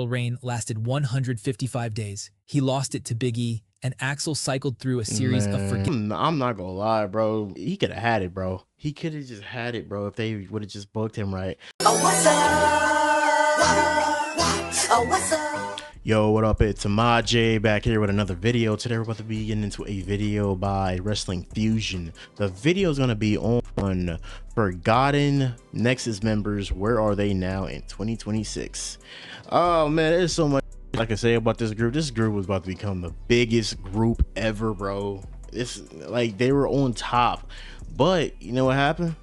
reign lasted 155 days. He lost it to Big E, and Axel cycled through a series of I'm not gonna lie, bro. He could have had it, bro. He could have just had it, bro, if they would have just booked him right. Oh, what's up? Oh, what's up? Yo, what up? It's J back here with another video. Today we're about to be getting into a video by Wrestling Fusion. The video is going to be on forgotten Nexus members. Where are they now in 2026? Oh man, there's so much I can say about this group. This group was about to become the biggest group ever, bro. It's like they were on top, but you know what happened?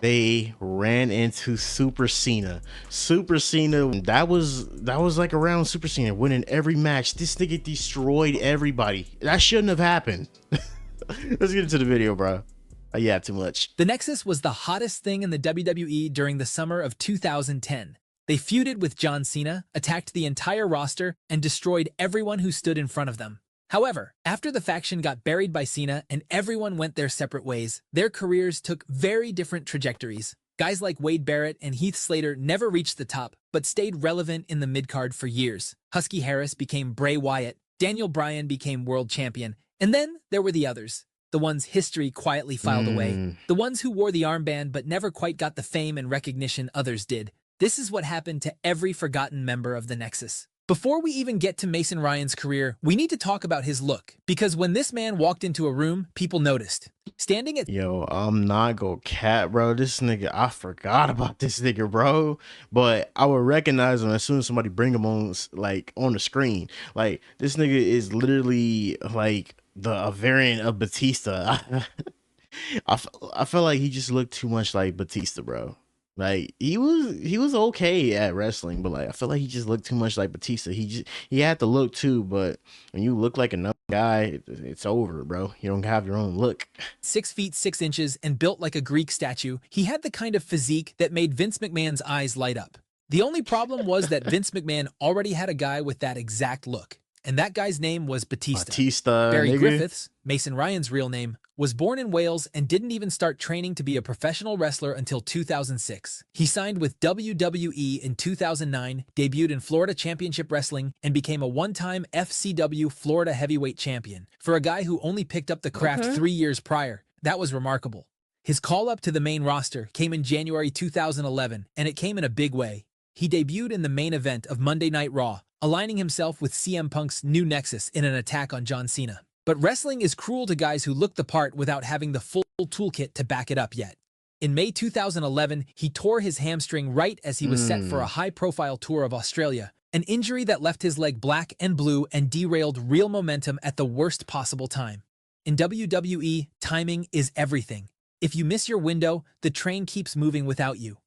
They ran into Super Cena. That was like around Super Cena winning every match. This nigga destroyed everybody. That shouldn't have happened. Let's get into the video, bro. Yeah, too much. The Nexus was the hottest thing in the WWE during the summer of 2010. They feuded with John Cena, attacked the entire roster, and destroyed everyone who stood in front of them. However, after the faction got buried by Cena and everyone went their separate ways, their careers took very different trajectories. Guys like Wade Barrett and Heath Slater never reached the top, but stayed relevant in the mid-card for years. Husky Harris became Bray Wyatt, Daniel Bryan became world champion, and then there were the others. The ones history quietly filed away. The ones who wore the armband but never quite got the fame and recognition others did. This is what happened to every forgotten member of the Nexus. Before we even get to Mason Ryan's career, we need to talk about his look, because when this man walked into a room, people noticed. Standing at— Yo, I'm not gonna cap, bro. This nigga, I forgot about this nigga, bro. But I would recognize him as soon as somebody bring him on, like, on the screen. Like, this nigga is literally like a variant of Batista. I felt like he just looked too much like Batista, bro. Like he was okay at wrestling, but like I feel like he just looked too much like Batista. He had the look too, but when you look like another guy, it's over, bro. You don't have your own look. 6 feet 6 inches and built like a Greek statue, he had the kind of physique that made Vince McMahon's eyes light up. The only problem was that Vince McMahon already had a guy with that exact look, and that guy's name was Batista. Barry nigga. Griffiths, Mason Ryan's real name, was born in Wales and didn't even start training to be a professional wrestler until 2006. He signed with WWE in 2009, debuted in Florida Championship Wrestling, and became a one-time FCW Florida Heavyweight Champion. For a guy who only picked up the craft 3 years prior, that was remarkable. His call-up to the main roster came in January 2011, and it came in a big way. He debuted in the main event of Monday Night Raw, aligning himself with CM Punk's new Nexus in an attack on John Cena. But wrestling is cruel to guys who look the part without having the full toolkit to back it up yet. In May 2011, he tore his hamstring right as he was set for a high-profile tour of Australia, an injury that left his leg black and blue and derailed real momentum at the worst possible time. In WWE, timing is everything. If you miss your window, the train keeps moving without you.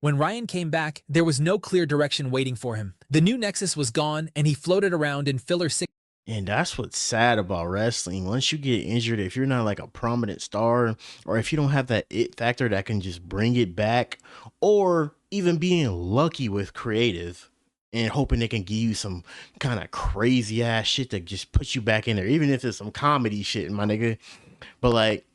When Ryan came back, there was no clear direction waiting for him. The new Nexus was gone, and he floated around in filler 6. And that's what's sad about wrestling. Once you get injured, if you're not like a prominent star, or if you don't have that it factor that can just bring it back, or even being lucky with creative and hoping they can give you some kind of crazy ass shit that just puts you back in there, even if it's some comedy shit, my nigga. But like,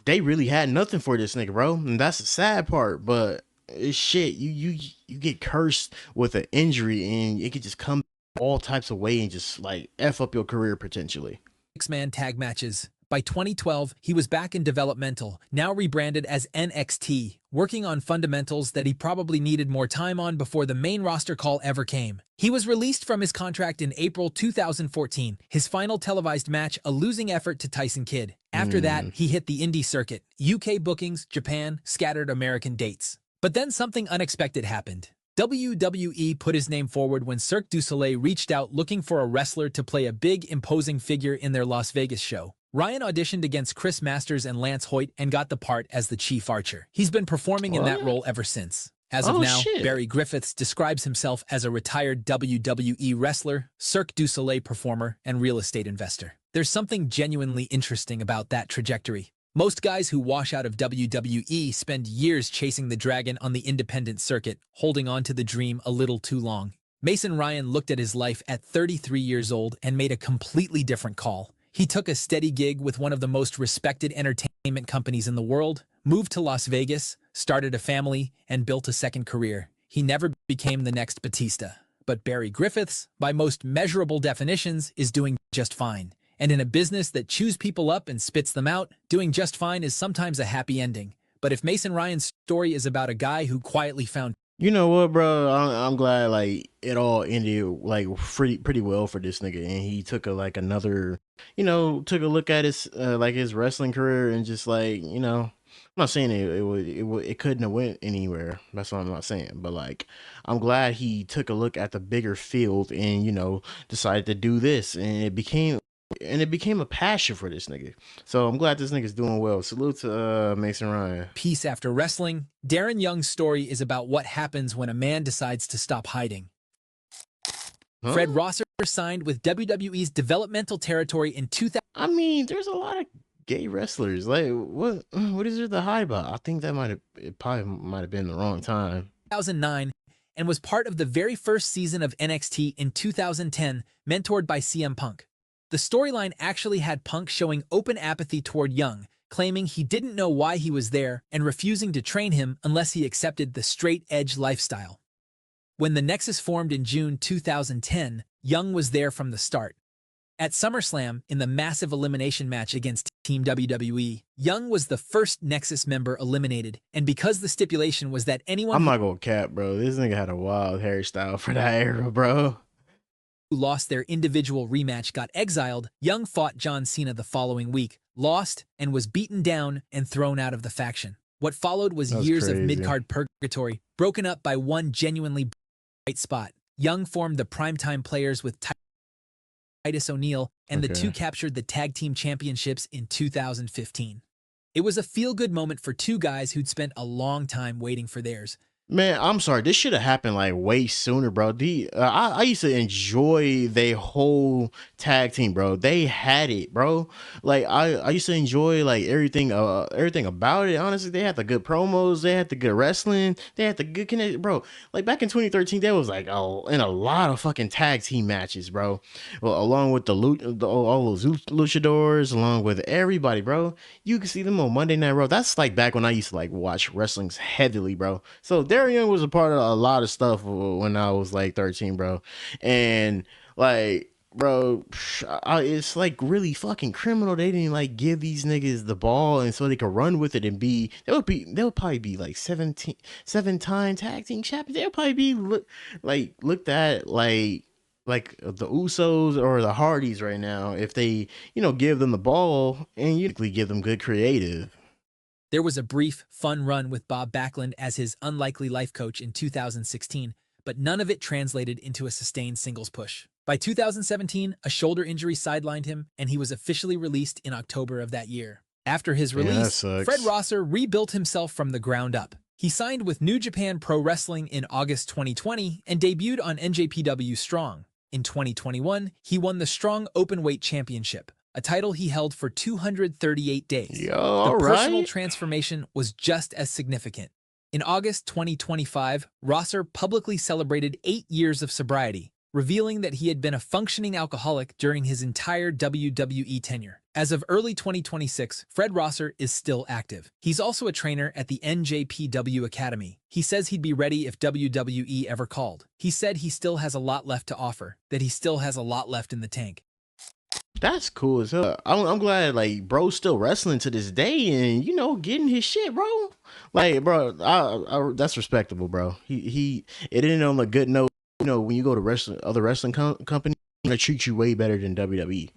they really had nothing for this nigga, bro. And that's the sad part. But it's shit. You get cursed with an injury and it could just come all types of way and just like F up your career potentially. 6-man tag matches. By 2012, he was back in developmental, now rebranded as NXT, working on fundamentals that he probably needed more time on before the main roster call ever came. He was released from his contract in April 2014, his final televised match a losing effort to Tyson Kidd. After that, he hit the indie circuit, UK bookings, Japan, scattered American dates. But then something unexpected happened. WWE put his name forward when Cirque du Soleil reached out looking for a wrestler to play a big, imposing figure in their Las Vegas show. Ryan auditioned against Chris Masters and Lance Hoyt and got the part as the Chief Archer. He's been performing in that role ever since. As of now, Barry Griffiths describes himself as a retired WWE wrestler, Cirque du Soleil performer, and real estate investor. There's something genuinely interesting about that trajectory. Most guys who wash out of WWE spend years chasing the dragon on the independent circuit, holding on to the dream a little too long. Mason Ryan looked at his life at 33 years old and made a completely different call. He took a steady gig with one of the most respected entertainment companies in the world, moved to Las Vegas, started a family, and built a second career. He never became the next Batista, But Barry Griffiths, by most measurable definitions, is doing just fine. And in a business that chews people up and spits them out, doing just fine is sometimes a happy ending. But if Mason Ryan's story is about a guy who quietly found... You know what, bro? I'm glad like it all ended like pretty well for this nigga, and he took another, took a look at his like his wrestling career and just like, I'm not saying it couldn't have went anywhere. That's what I'm not saying, but like I'm glad he took a look at the bigger field and decided to do this, and it became a passion for this nigga. So I'm glad this nigga's doing well. Salute to Mason Ryan. Peace after wrestling. Darren Young's story is about what happens when a man decides to stop hiding. Huh? Fred Rosser signed with WWE's developmental territory in 2000. I mean, there's a lot of gay wrestlers. Like, what is there to hide about? I think it probably might have been the wrong time. 2009, and was part of the very first season of NXT in 2010, mentored by CM Punk. The storyline actually had Punk showing open apathy toward Young, claiming he didn't know why he was there and refusing to train him unless he accepted the straight-edge lifestyle. When the Nexus formed in June 2010, Young was there from the start. At SummerSlam, in the massive elimination match against Team WWE, Young was the first Nexus member eliminated, and because the stipulation was that anyone I'm not gonna cap, bro. This nigga had a wild hairstyle for that era, bro. Who lost their individual rematch got exiled, Young fought John Cena the following week, lost, and was beaten down and thrown out of the faction. What followed was years of mid-card purgatory, broken up by one genuinely bright spot. Young formed the Primetime Players with Titus O'Neil, and the two captured the Tag Team Championships in 2015. It was a feel-good moment for two guys who'd spent a long time waiting for theirs. Man, I'm sorry. This should have happened like way sooner, bro. I used to enjoy their whole tag team, bro. They had it, bro. Like I used to enjoy like everything about it. Honestly, they had the good promos, they had the good wrestling, they had the good connection, bro. Like back in 2013, there was like in a lot of fucking tag team matches, bro. Well, along with all those luchadors, along with everybody, bro. You can see them on Monday Night Raw. That's like back when I used to like watch wrestlings heavily, bro. So Darren Young was a part of a lot of stuff when I was like 13, bro. And like, bro, it's like really fucking criminal. They didn't like give these niggas the ball and so they could run with it and they'll probably be like 7-time tag team champions. They'll probably be looked at like the Usos or the Hardys right now if they, give them the ball and you give them good creative. There was a brief, fun run with Bob Backlund as his unlikely life coach in 2016, but none of it translated into a sustained singles push. By 2017, a shoulder injury sidelined him, and he was officially released in October of that year. After his release, Fred Rosser rebuilt himself from the ground up. He signed with New Japan Pro Wrestling in August 2020 and debuted on NJPW Strong. In 2021, he won the Strong Openweight Championship, a title he held for 238 days. The personal transformation was just as significant. In August 2025, Rosser publicly celebrated 8 years of sobriety, revealing that he had been a functioning alcoholic during his entire WWE tenure. As of early 2026, Fred Rosser is still active. He's also a trainer at the NJPW Academy. He says he'd be ready if WWE ever called. He said he still has a lot left to offer, that he still has a lot left in the tank. That's cool as hell. I'm glad like bro's still wrestling to this day and getting his shit, bro. Like, bro, that's respectable, bro. It ended on a good note. When you go to other wrestling companies, they treat you way better than WWE.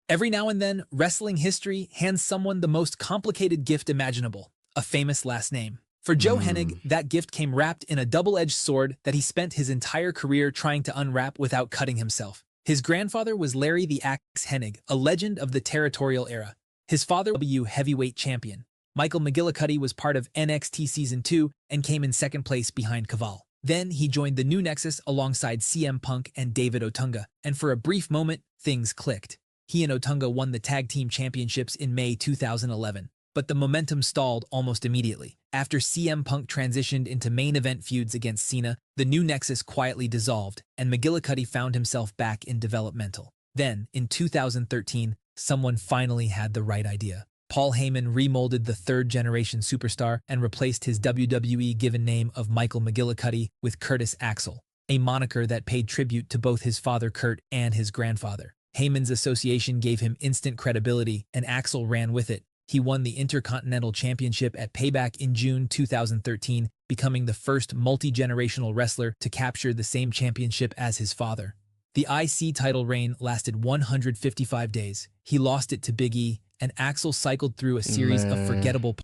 Every now and then, wrestling history hands someone the most complicated gift imaginable, a famous last name. For Joe Hennig, that gift came wrapped in a double-edged sword that he spent his entire career trying to unwrap without cutting himself. His grandfather was Larry the Axe Hennig, a legend of the territorial era. His father was a heavyweight champion. Michael McGillicuddy was part of NXT Season 2 and came in second place behind Caval. Then he joined the new Nexus alongside CM Punk and David Otunga, and for a brief moment, things clicked. He and Otunga won the Tag Team Championships in May 2011. But the momentum stalled almost immediately. After CM Punk transitioned into main event feuds against Cena, the new Nexus quietly dissolved, and McGillicuddy found himself back in developmental. Then, in 2013, someone finally had the right idea. Paul Heyman remolded the third-generation superstar and replaced his WWE given name of Michael McGillicuddy with Curtis Axel. a moniker that paid tribute to both his father Kurt and his grandfather. Heyman's association gave him instant credibility, and Axel ran with it. He won the Intercontinental Championship at Payback in June 2013, becoming the first multi-generational wrestler to capture the same championship as his father. The IC title reign lasted 155 days. He lost it to Big E, and Axel cycled through a series of forgettable.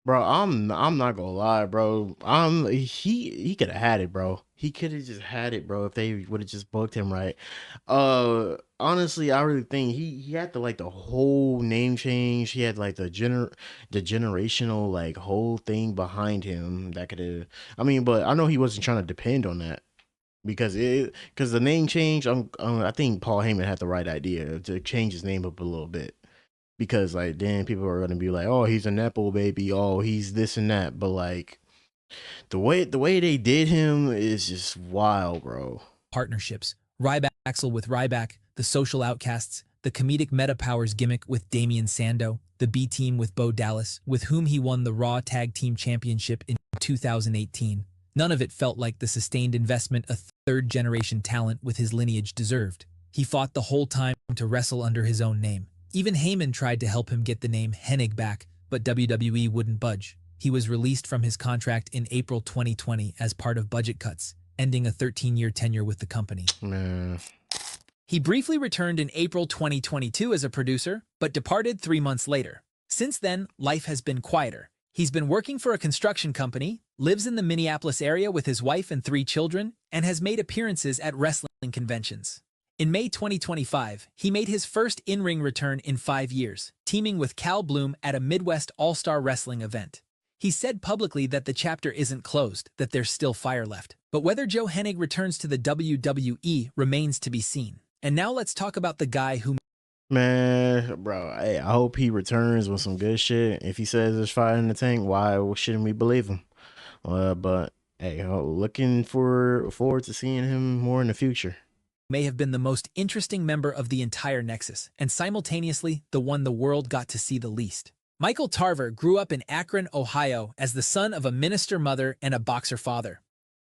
Bro, I'm not gonna lie, bro. He could have had it, bro. He could have just had it, bro, if they would have just booked him right. Honestly, I really think he had the whole name change. He had like the generational like whole thing behind him that could have. I mean, but I know he wasn't trying to depend on that because the name change. I think Paul Heyman had the right idea to change his name up a little bit. Because like then people are gonna be like, oh, he's a Nepo baby, oh, he's this and that. But like the way they did him is just wild, bro. Partnerships. Ryback Axel with Ryback, the Social Outcasts, the comedic Meta Powers gimmick with Damian Sando, the B Team with Bo Dallas, with whom he won the Raw Tag Team Championship in 2018. None of it felt like the sustained investment a third-generation talent with his lineage deserved. He fought the whole time to wrestle under his own name. Even Heyman tried to help him get the name Hennig back, but WWE wouldn't budge. He was released from his contract in April 2020 as part of budget cuts, ending a 13-year tenure with the company. Man. He briefly returned in April 2022 as a producer, but departed 3 months later. Since then, life has been quieter. He's been working for a construction company, lives in the Minneapolis area with his wife and 3 children, and has made appearances at wrestling conventions. In May 2025, he made his first in-ring return in 5 years, teaming with Cal Bloom at a Midwest All-Star Wrestling event. He said publicly that the chapter isn't closed, that there's still fire left. But whether Joe Hennig returns to the WWE remains to be seen. And now let's talk about the guy who... Man, bro, hey, I hope he returns with some good shit. If he says there's fire in the tank, why shouldn't we believe him? But hey, looking forward to seeing him more in the future. May have been the most interesting member of the entire Nexus, and simultaneously the one the world got to see the least. Michael Tarver grew up in Akron, Ohio, as the son of a minister mother and a boxer father.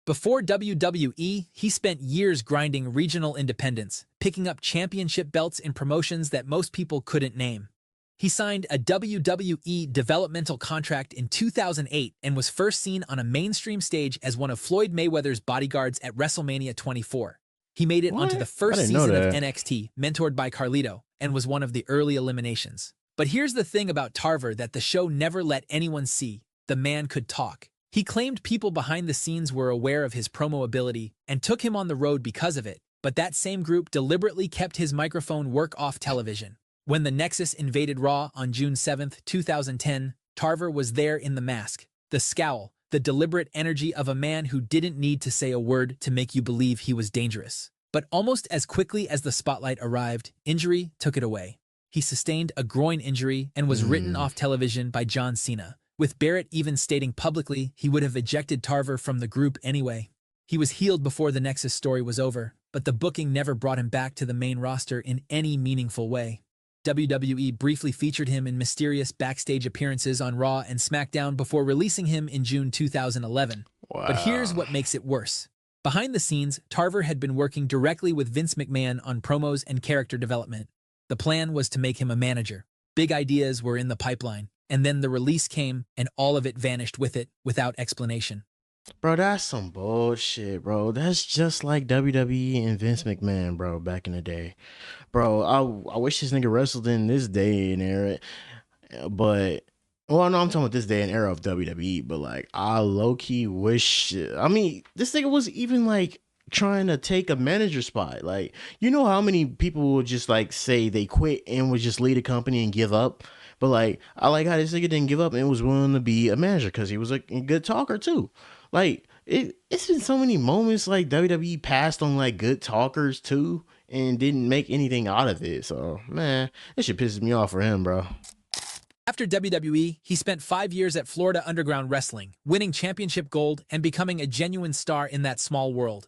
Before WWE, he spent years grinding regional independents, picking up championship belts in promotions that most people couldn't name. He signed a WWE developmental contract in 2008 and was first seen on a mainstream stage as one of Floyd Mayweather's bodyguards at WrestleMania 24. He made it onto the first season of NXT, mentored by Carlito, and was one of the early eliminations. But here's the thing about Tarver that the show never let anyone see. The man could talk. He claimed people behind the scenes were aware of his promo ability and took him on the road because of it, but that same group deliberately kept his microphone work off television. When the Nexus invaded Raw on June 7, 2010, Tarver was there in the mask, the scowl, the deliberate energy of a man who didn't need to say a word to make you believe he was dangerous. But almost as quickly as the spotlight arrived, injury took it away. He sustained a groin injury and was written off television by John Cena, with Barrett even stating publicly he would have ejected Tarver from the group anyway. He was healed before the Nexus story was over, but the booking never brought him back to the main roster in any meaningful way. WWE briefly featured him in mysterious backstage appearances on Raw and SmackDown before releasing him in June 2011. Wow. But here's what makes it worse. Behind the scenes, Tarver had been working directly with Vince McMahon on promos and character development. The plan was to make him a manager. Big ideas were in the pipeline, and then the release came and all of it vanished with it without explanation. Bro, that's some bullshit, bro. That's just like WWE and Vince McMahon, bro, back in the day. Bro, I wish this nigga wrestled in this day and era, but... Well, no, I'm talking about this day and era of WWE, but like, I low-key wish... I mean, this nigga was even like trying to take a manager spot. Like, you know how many people would just like say they quit and would just leave the company and give up? But like, I like how this nigga didn't give up and was willing to be a manager because he was a good talker too. Like, it's been so many moments like WWE passed on like good talkers too and didn't make anything out of it. So, man, this shit pisses me off for him, bro. After WWE, he spent 5 years at Florida Underground Wrestling, winning championship gold and becoming a genuine star in that small world.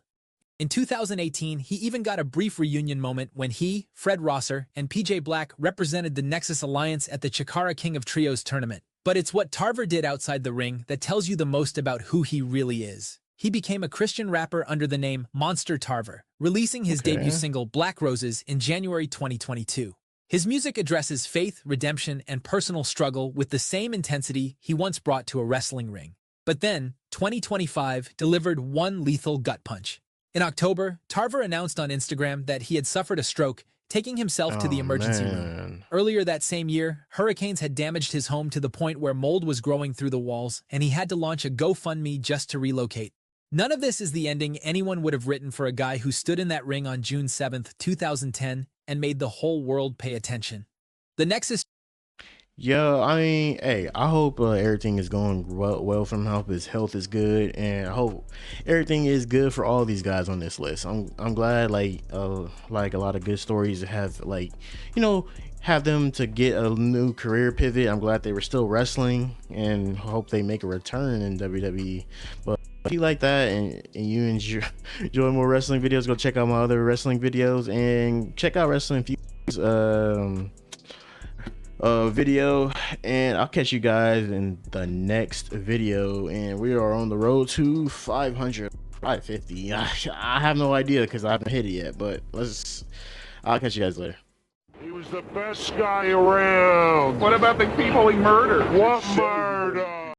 In 2018, he even got a brief reunion moment when he, Fred Rosser, and PJ Black represented the Nexus Alliance at the Chikara King of Trios tournament. But it's what Tarver did outside the ring that tells you the most about who he really is. he became a Christian rapper under the name Monster Tarver, releasing his debut single Black Roses in January 2022. His music addresses faith, redemption, and personal struggle with the same intensity he once brought to a wrestling ring. But then, 2025 delivered one lethal gut punch. In October, Tarver announced on Instagram that he had suffered a stroke, taking himself to the emergency room. Earlier that same year, hurricanes had damaged his home to the point where mold was growing through the walls, and he had to launch a GoFundMe just to relocate. None of this is the ending anyone would have written for a guy who stood in that ring on June 7, 2010, and made the whole world pay attention. The Nexus. Yeah, I mean, hey, I hope everything is going well for him. I hope his health is good, and I hope everything is good for all these guys on this list. I'm glad, like a lot of good stories have, like, you know, have them to get a new career pivot. I'm glad they were still wrestling, and hope they make a return in WWE. But if you like that and you enjoy more wrestling videos, go check out my other wrestling videos and check out Wrestling Fuse video, and I'll catch you guys in the next video. And we are on the road to 500, 550. I have no idea because I haven't hit it yet, but I'll catch you guys later. He was the best guy around. What about the people he murdered? What murder?